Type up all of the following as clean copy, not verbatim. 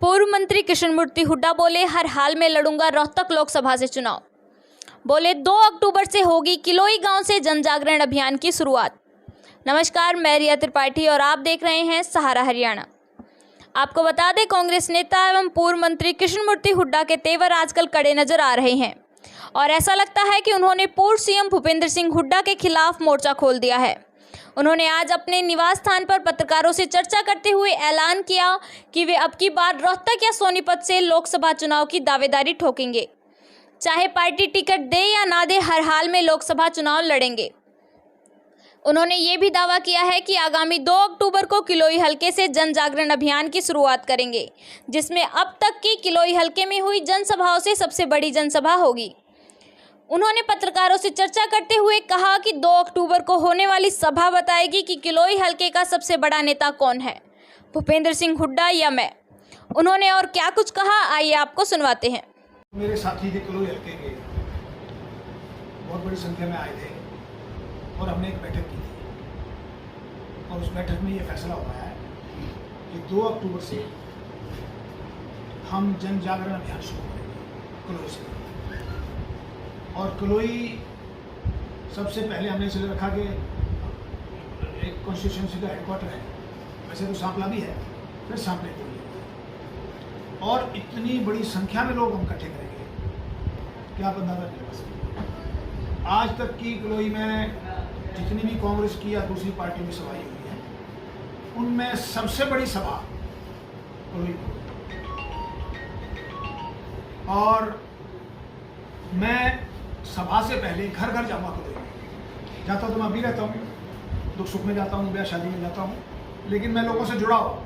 पूर्व मंत्री कृष्णमूर्ति हुड्डा बोले, हर हाल में लड़ूंगा रोहतक लोकसभा से चुनाव। बोले 2 अक्टूबर से होगी किलोई गांव से जन जागरण अभियान की शुरुआत। नमस्कार, मैं रिया त्रिपाठी और आप देख रहे हैं सहारा हरियाणा। आपको बता दें, कांग्रेस नेता एवं पूर्व मंत्री कृष्णमूर्ति हुड्डा के तेवर आजकल कड़े नजर आ रहे हैं और ऐसा लगता है कि उन्होंने पूर्व सीएम भूपेंद्र सिंह हुड्डा के खिलाफ मोर्चा खोल दिया है। उन्होंने आज अपने निवास स्थान पर पत्रकारों से चर्चा करते हुए ऐलान किया कि वे अब की बार रोहतक या सोनीपत से लोकसभा चुनाव की दावेदारी ठोकेंगे। चाहे पार्टी टिकट दे या ना दे, हर हाल में लोकसभा चुनाव लड़ेंगे। उन्होंने ये भी दावा किया है कि आगामी 2 अक्टूबर को किलोई हलके से जन जागरण अभियान की शुरुआत करेंगे, जिसमें अब तक की किलोई हलके में हुई जनसभाओं से सबसे बड़ी जनसभा होगी। उन्होंने पत्रकारों से चर्चा करते हुए कहा कि 2 अक्टूबर को होने वाली सभा बताएगी कि किलोई हलके का सबसे बड़ा नेता कौन है, भूपेंद्र सिंह हुड्डा या मैं। उन्होंने और क्या कुछ कहा, आइए आपको सुनवाते हैं। मेरे साथी थे किलोई हलके के, बहुत बड़ी संख्या में आए थे और हमने एक बैठक की थी और उस बैठक में ये फैसला हुआ है कि 2 अक्टूबर से हम जन जागरण अभियान शुरू करेंगे किलोई से। और किलोई सबसे पहले हमने इसलिए रखा कि एक कॉन्स्टिट्यूंसी का हेडक्वार्टर है, वैसे तो सांपला भी है, फिर सांपले को और इतनी बड़ी संख्या में लोग हम इकट्ठे करेंगे कि आप अंदाजा नहीं लगा सकते। आज तक की किलोई में जितनी भी कांग्रेस की या दूसरी पार्टी में सभाएं हुई हैं, उनमें सबसे बड़ी सभा किलोई में। और मैं सभा से पहले घर घर जाऊंगा किलोई। जाता तो मैं अभी रहता हूँ, दुख सुख में जाता हूँ, ब्याह शादी में जाता हूँ, लेकिन मैं लोगों से जुड़ा हुआ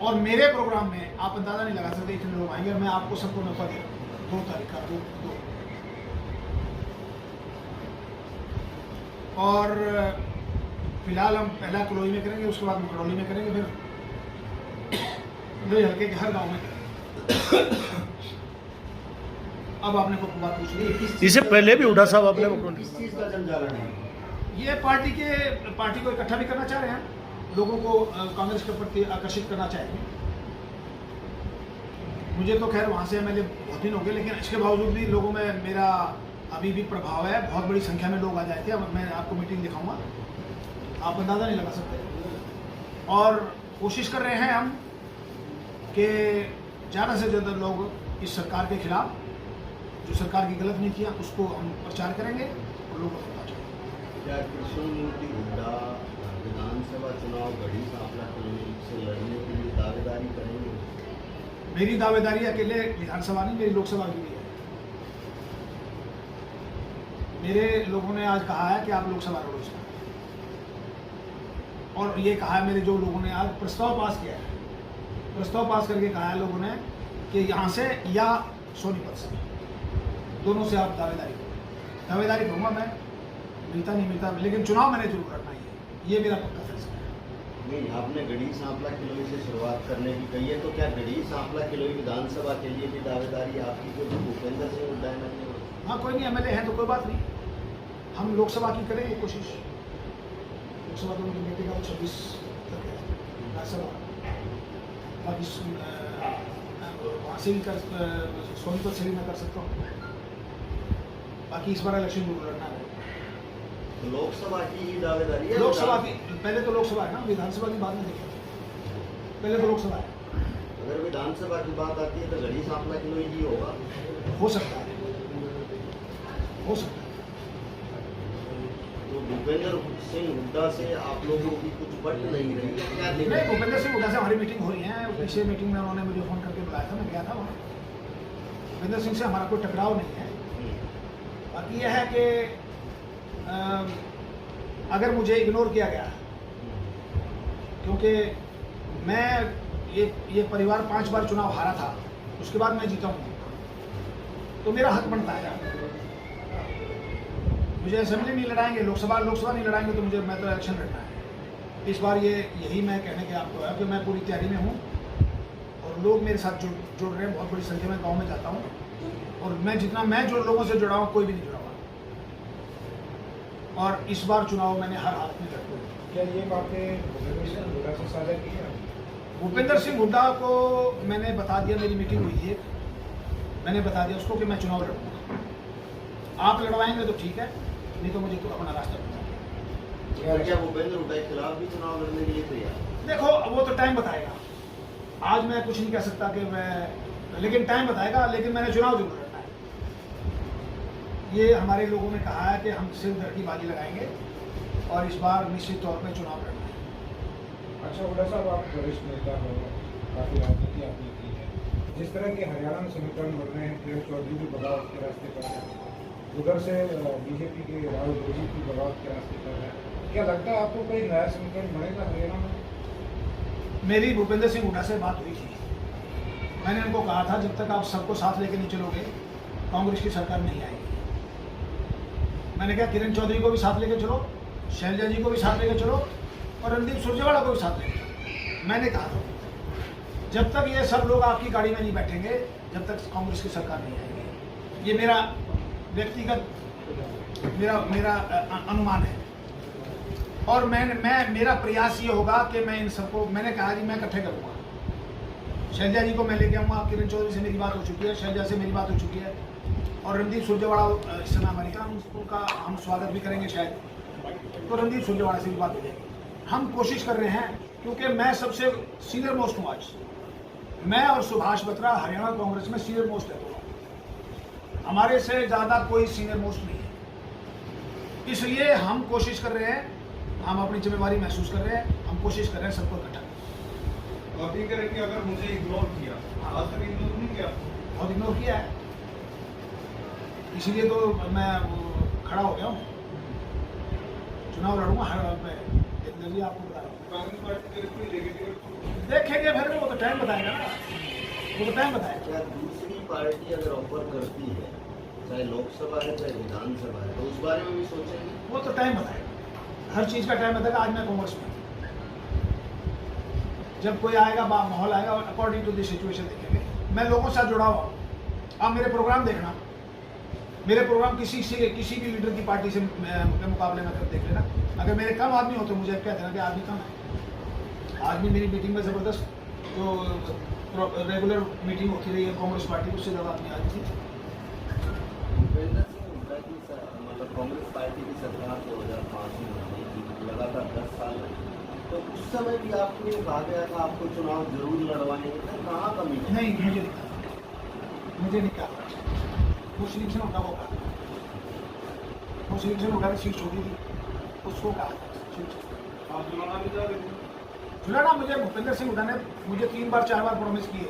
और मेरे प्रोग्राम में आप अंदाजा नहीं लगा सकते इतने लोग आएंगे। मैं आपको सबको न्योता दे रहा हूँ 2 तारीख का, 2 और फिलहाल हम पहला किलोई में करेंगे, उसके बाद मकरौली में करेंगे, फिर किलोई हल्के के हर गांव में करेंगे। अब आपने को बात पूछ ली, इससे पहले भी हुड्डा साहब आपने किस चीज का जन जागरण है? ये पार्टी को इकट्ठा भी करना चाह रहे हैं, लोगों को कांग्रेस के प्रति आकर्षित करना चाहेंगे। मुझे तो खैर वहाँ से एमएलए बहुत दिन हो गए, लेकिन इसके बावजूद भी लोगों में मेरा अभी भी प्रभाव है। बहुत बड़ी संख्या में लोग आ जाए थे। अब मैं आपको मीटिंग दिखाऊंगा, आप अंदाजा नहीं लगा सकते। और कोशिश कर रहे हैं हम कि ज़्यादा से ज़्यादा लोग इस सरकार के खिलाफ, जो सरकार की गलत नीतियाँ, उसको हम प्रचार करेंगे और लोगों को पता चलेगा। क्या कृष्णमूर्ति हुड्डा विधानसभा चुनाव गढ़ी सांपला से लड़ने के लिए दावेदारी करेंगे? मेरी दावेदारी अकेले विधानसभा नहीं, मेरी लोकसभा की भी है। मेरे लोगों ने आज कहा है कि आप लोकसभा लड़ो इसका, और ये कहा है मेरे जो लोगों ने आज प्रस्ताव पास किया है, प्रस्ताव पास करके कहा है लोगों ने कि यहाँ से या सोनीपत से, दोनों से आप दावेदारी करो। दावेदारी करूँगा मैं, मिलता नहीं मिलता, लेकिन चुनाव मैंने जरूर लड़ना ही है, ये मेरा पक्का फैसला है। नहीं, आपने गढ़ी सांपला किलोई से शुरुआत करने की कही है, तो क्या गढ़ी सांपला किलोई विधानसभा के लिए भी दावेदारी आपकी को भूपेंद्र सिंह हुड्डा है? हाँ, कोई नहीं, एमएलए हैं तो कोई बात नहीं, हम लोकसभा की करेंगे कोशिश। लोकसभा तो उनकी बेटे का 26 तक है राज्यसभा, बाकी वहाँ से भी कर, सोनीपत से भी मैं कर सकता हूँ। बाकी इस बार इलेक्शन जरूर लड़ना है। तो लोकसभा की ही दावेदारी है? लोकसभा की पहले तो लोकसभा है ना, विधानसभा की बात नहीं देखी, पहले तो लोकसभा है। अगर विधानसभा की बात आती है तो गढ़ी सांपला किलोई ही होगा? हो सकता है, हो सकता है। तो भूपेंद्र सिंह हुड्डा से आप लोगों की कुछ बट नहीं रही है क्या? नहीं, भूपेंद्र सिंह हुड्डा से हमारी मीटिंग हो रही है। पिछले मीटिंग में उन्होंने मुझे फ़ोन करके बुलाया था, मैं गया था वहाँ। भूपेंद्र सिंह से हमारा कोई टकराव नहीं है। बाकी यह है कि अगर मुझे इग्नोर किया गया, क्योंकि मैं ये परिवार 5 बार चुनाव हारा था, उसके बाद मैं जीता हूँ, तो मेरा हक बनता है। मुझे असेंबली नहीं लड़ाएंगे, लोकसभा नहीं लड़ाएंगे, तो मैं तो इलेक्शन लड़ना है। इस बार यही मैं कहने के आपको है कि मैं पूरी तैयारी में हूँ और लोग मेरे साथ जुड़ रहे हैं। बहुत बड़ी संख्या में गाँव में जाता हूँ और मैं जो लोगों से जुड़ा हूँ, कोई भी नहीं जुड़ा हुआ। और इस बार चुनाव मैंने हर हालत में लड़ना है। क्या ये बातें भूपेंद्र सिंह हुड्डा से साझा की है? भूपेंद्र सिंह हुड्डा को मैंने बता दिया, मेरी मीटिंग हुई है, मैंने बता दिया उसको कि मैं चुनाव लड़ूंगा। आप लड़वाएंगे तो ठीक है, नहीं तो मुझे तो अपना रास्ता बताइए। क्या भूपेंद्र हुड्डा के खिलाफ भी चुनाव लड़ने के लिए तैयार? देखो वो तो टाइम बताएगा, आज मैं कुछ नहीं कह सकता कि मैं, लेकिन टाइम बताएगा। लेकिन मैंने चुनाव जरूर लड़ना है। ये हमारे लोगों ने कहा है कि हम सिर्फ दर की बाजी लगाएंगे और इस बार निश्चित तौर पर चुनाव लड़ना है। अच्छा हुड्डा साहब, आप वरिष्ठ नेता हो, काफ़ी राजनीति आपने की है। जिस तरह के हरियाणा में समीकरण बढ़ रहे हैं, किरण चौधरी भी बगावत के रास्ते पर है, उधर से बीजेपी के राहुल गांधी भी बगावत के रास्ते पर है, क्या लगता है आपको कोई नया समीकरण बनेगा हरियाणा में? मेरी भूपेंद्र सिंह हुड्डा से बात हुई थी। मैंने उनको कहा था जब तक आप सबको साथ लेके नहीं चलोगे कांग्रेस की सरकार नहीं आएगी। मैंने कहा किरण चौधरी को भी साथ लेके चलो, शैलजा जी को भी साथ लेके चलो और रणदीप सुरजेवाला को भी साथ लेके चलो। मैंने कहा था जब तक ये सब लोग आपकी गाड़ी में नहीं बैठेंगे, जब तक कांग्रेस की सरकार नहीं आएगी। ये मेरा व्यक्तिगत मेरा अनुमान है। और मेरा प्रयास ये होगा कि मैं इन सबको, मैंने कहा कि मैं इकट्ठे करूँगा। शैलजा जी को मैं लेके आऊँगा, किरण चौधरी से मेरी बात हो चुकी है, शैलजा से मेरी बात हो चुकी है और रणदीप सुरजेवाला इस समय अमेरिका, उनका हम स्वागत भी करेंगे शायद, तो रणदीप सुरजेवाला से भी बात हो जाएगी। हम कोशिश कर रहे हैं क्योंकि मैं सबसे सीनियर मोस्ट हूँ आज। मैं और सुभाष बत्रा हरियाणा कांग्रेस में सीनियर मोस्ट है। हमारे से ज़्यादा कोई सीनियर मोस्ट नहीं है। इसलिए हम कोशिश कर रहे हैं, हम अपनी जिम्मेवारी महसूस कर रहे हैं, हम कोशिश कर रहे हैं सबको इकट्ठा करें। आप ये कह रहे हैं कि अगर मुझे इग्नोर किया, आज तक इग्नोर नहीं किया, बहुत इग्नोर किया है, इसीलिए तो मैं खड़ा हो गया हूँ। चुनाव लड़ूंगा हर हाल पे, इतने भी आपको बता रहा हूँ। कांग्रेस पार्टी के कोई नेगेटिव देखेंगे फिर, वो तो टाइम बताएगा ना, वो तो टाइम बताएगा। क्या दूसरी पार्टी अगर ऑफर करती है, चाहे लोकसभा है चाहे विधानसभा है, तो उस बारे में भी सोचेंगे? वो वो तो टाइम बताएगा, हर चीज़ का टाइम बताएगा। आज मैं कांग्रेस में, जब कोई आएगा माहौल आएगा, अकॉर्डिंग टू द सिचुएशन देखेंगे। मैं लोगों के साथ जुड़ा हुआ हूँ। आप मेरे प्रोग्राम देखना, मेरे प्रोग्राम किसी भी लीडर की पार्टी से के मुकाबले में कर देख लेना। अगर मेरे कम आदमी होते मुझे कहते हैं कि आदमी कम है। आज भी मेरी मीटिंग में ज़बरदस्त जो रेगुलर मीटिंग होती रही है कांग्रेस पार्टी, उससे ज़्यादा आदमी आज थी। भूपेंद्र सिंह हुड्डा की मतलब कांग्रेस पार्टी की सरकार 2005 में बनी, लगातार 10 साल लगी, तो उस समय भी आपको ये कहा गया था आपको चुनाव जरूर लड़वाने के, फिर कहाँ कमी है? नहीं, मुझे नहीं कहा। वो सिलेक्शन होगा, वो कहा वो सिलेक्शन होगा, सीट छोड़ी थी, उसको कहा आप चुनाव नहीं जा रहे थे? जुलाना। मुझे भूपेंद्र सिंह हुड्डा ने मुझे 3 बार 4 बार प्रॉमिस किए,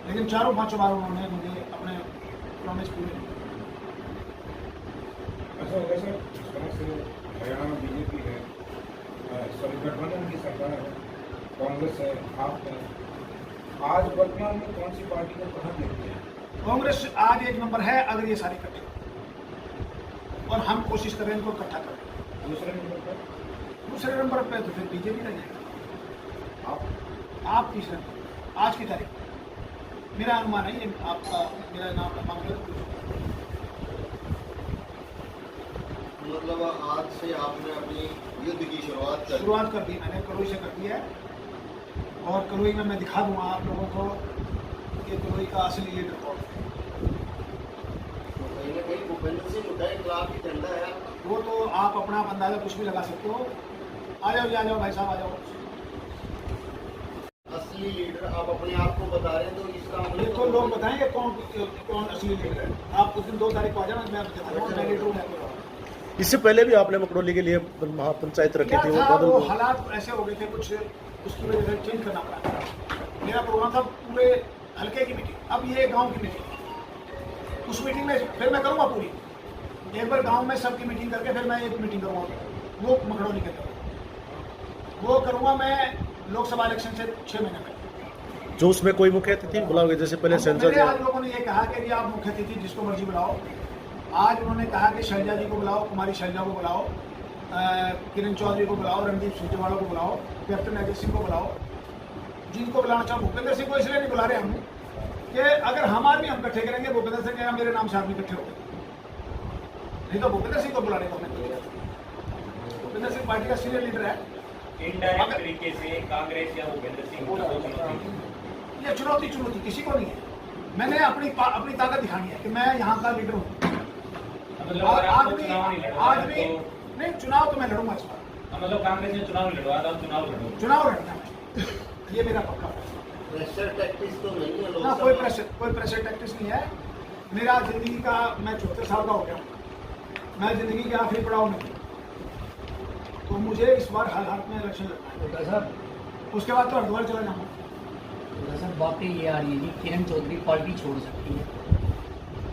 लेकिन 4-5 बार उन्होंने मुझे अपने प्रॉमिस पूरे नहीं किए। अच्छा हुड्डा साहब, जिस तरह से हरियाणा में बीजेपी है, सॉरी गठबंधन की सरकार है, कांग्रेस है, आप है, आज वर्तमान में कौन सी पार्टी को कहाँ देखते हैं? कांग्रेस आज 1 नंबर है अगर ये सारे इकट्ठे हों। और हम कोशिश कर रहे हैं इनको इकट्ठा करें। दूसरे नंबर पे तो फिर बीजेपी रह जाएगा। आप तीसरे नंबर, आज की तारीख मेरा अनुमान है, ये आपका मेरा नाम मतलब आज से आपने अपनी युद्ध की शुरुआत कर दी। मैंने कलोई से कर दी है और कलोई में मैं दिखा दूंगा आप लोगों को कि कलोई का असली लीडर कौन है। तो कहीं ना कहीं भूपेंद्र सिंह हुड्डा के खिलाफ ही झंडा है। वो तो आप अपना अंदाजा कुछ भी लगा सकते हो। आ जाओ भाई साहब, आ जाओ। असली लीडर आप अपने आप को बता रहे हैं, तो इसका मतलब देखो लोग बताएंगे कौन असली लीडर है। आप उस दिन 2 तारीख को आ जाना, मैं लीडर हूँ। इससे पहले भी आपने मकड़ोली के लिए महापंचायत रखी थी, वो हालात ऐसे हो गए थे कुछ, उसकी वजह से चेंज करना पड़ा। मेरा प्रोग्राम था पूरे हल्के की मीटिंग, अब ये गांव की मीटिंग। उस मीटिंग में फिर मैं करूँगा पूरी, एक बार गांव में सबकी मीटिंग करके फिर मैं एक मीटिंग करूँगा, वो मकड़ोली के अंदर वो करूँगा मैं लोकसभा इलेक्शन से 6 महीने पहले। जो उसमें कोई मुख्य अतिथि बुलाओगे, जैसे पहले सेंसर। आज लोगों ने ये कहा कि आप मुख्य अतिथि जिसको मर्जी बुलाओ। आज उन्होंने कहा कि शैलजा जी को बुलाओ, कुमारी शैलजा को बुलाओ, किरण चौधरी को बुलाओ, रणदीप सुरजेवाला को बुलाओ, कैप्टन अजय सिंह को बुलाओ, जिनको बुलाना चाहो। भूपेंद्र सिंह को इसलिए नहीं बुला रहे हम कि अगर हम आदमी हम इकट्ठे करेंगे, भूपेंद्र सिंह कहेगा मेरे नाम से आदमी इकट्ठे हो गए, नहीं तो भूपेंद्र सिंह को बुलाने को हमें। भूपेंद्र सिंह पार्टी का सीनियर लीडर है, इनडायरेक्ट तरीके से कांग्रेस या भूपेंद्र सिंह हुड्डा को चुनौती? ये चुनौती किसी को नहीं है। मैंने अपनी ताकत दिखानी है कि मैं यहाँ का लीडर हूँ। मतलब अगर आपको चुनाव नहीं लड़वाना आदमी नहीं, चुनाव तो मैं लड़ूंगा इस बार। मतलब कांग्रेस ने चुनाव नहीं लड़वा था, चुनाव लड़ो। चुनाव लड़ना है, ये मेरा पक्का फैसला। प्रेशर टैक्टिक्स तो नहीं है ना, लोकसभा कोई प्रेशर टैक्टिस नहीं है। मेरा जिंदगी का, मैं 74 साल का हो गया हूँ, मैं जिंदगी के आखिरी पड़ाव में हूँ, तो मुझे इस बार हर हालत में इलेक्शन लड़ना है। साहब उसके बाद तो हरिद्वार चला जाऊंगा। सर बातें ये आ रही है कि किरण चौधरी पार्टी छोड़ सकती है।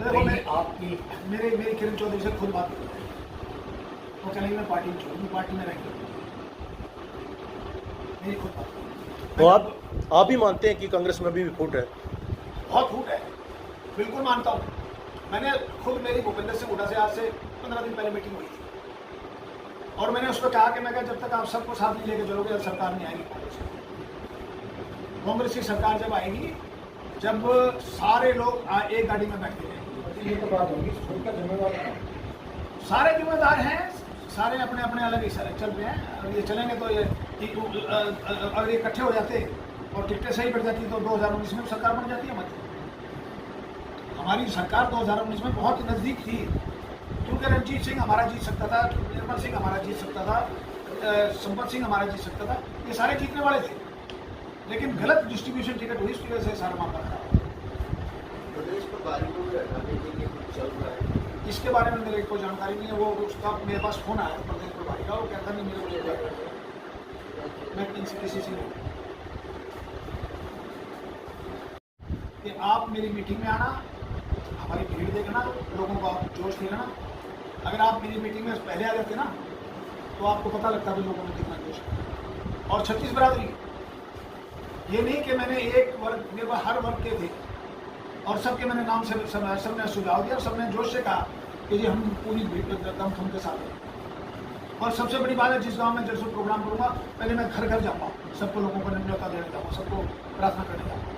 देखो आपकी मेरी किरण चौधरी से खुद बात करते हैं, वो कहेंगे मैं पार्टी छोड़ूंगी, पार्टी में रहेंगे, मेरी खुद बात। तो आप ही मानते हैं कि कांग्रेस में भी फूट है? बहुत फूट है, बिल्कुल मानता हूँ। मैंने खुद, मेरी भूपेंद्र सिंह हुड्डा से आज से 15 दिन पहले मीटिंग हुई थी और मैंने उसको कहा कि मैं जब तक आप सबको साथ नहीं लेके चलोगे जब सरकार नहीं आएगी कांग्रेस की सरकार जब आएगी, जब सारे लोग एक गाड़ी में बैठते हैं। ये तो बात होगी, खुद का जिम्मेवार है। सारे जिम्मेदार हैं, सारे अपने अपने अलग ही चल रहे हैं। अगर ये चलेंगे तो अगर ये इकट्ठे हो जाते और टिकटें सही बढ़ जाती तो 2019 में सरकार बन जाती है। हमारी सरकार 2019 में बहुत नज़दीक थी, क्योंकि रणजीत सिंह हमारा जीत सकता था, निर्मल सिंह हमारा जीत सकता था, संपत सिंह हमारा जीत सकता था, ये सारे जीतने वाले थे, लेकिन गलत डिस्ट्रीब्यूशन टिकट हुई, इसकी वजह से सारा मामला खराब। प्रदेश में बारिशों में हटाने के लिए कुछ चल रहा है? इसके बारे में मेरे कोई जानकारी नहीं है। वो उसका मेरे पास फोन आया था प्रदेश प्रभारी का, वो कहता नहीं मेरे को, मैं किसी से नहीं कि आप मेरी मीटिंग में आना, हमारी भीड़ देखना, लोगों का जोश देखना। अगर आप मेरी मीटिंग में पहले आ जाते ना तो आपको पता लगता भी लोगों में कितना जोश है। और 36 बरादरी, ये नहीं कि मैंने एक वर्ग, मेरे पास हर वर्ग के थे और सबके मैंने नाम से सबने सुझाव दिया और सबने जोश से कहा कि जी हम पूरी दमखम के साथ हैं। और सबसे बड़ी बात है, जिस गांव में जैसे प्रोग्राम करूँगा, पहले मैं घर घर जाऊँगा, सबको लोगों को न्योता देने जाऊँगा, सबको प्रार्थना करने जाऊँगा।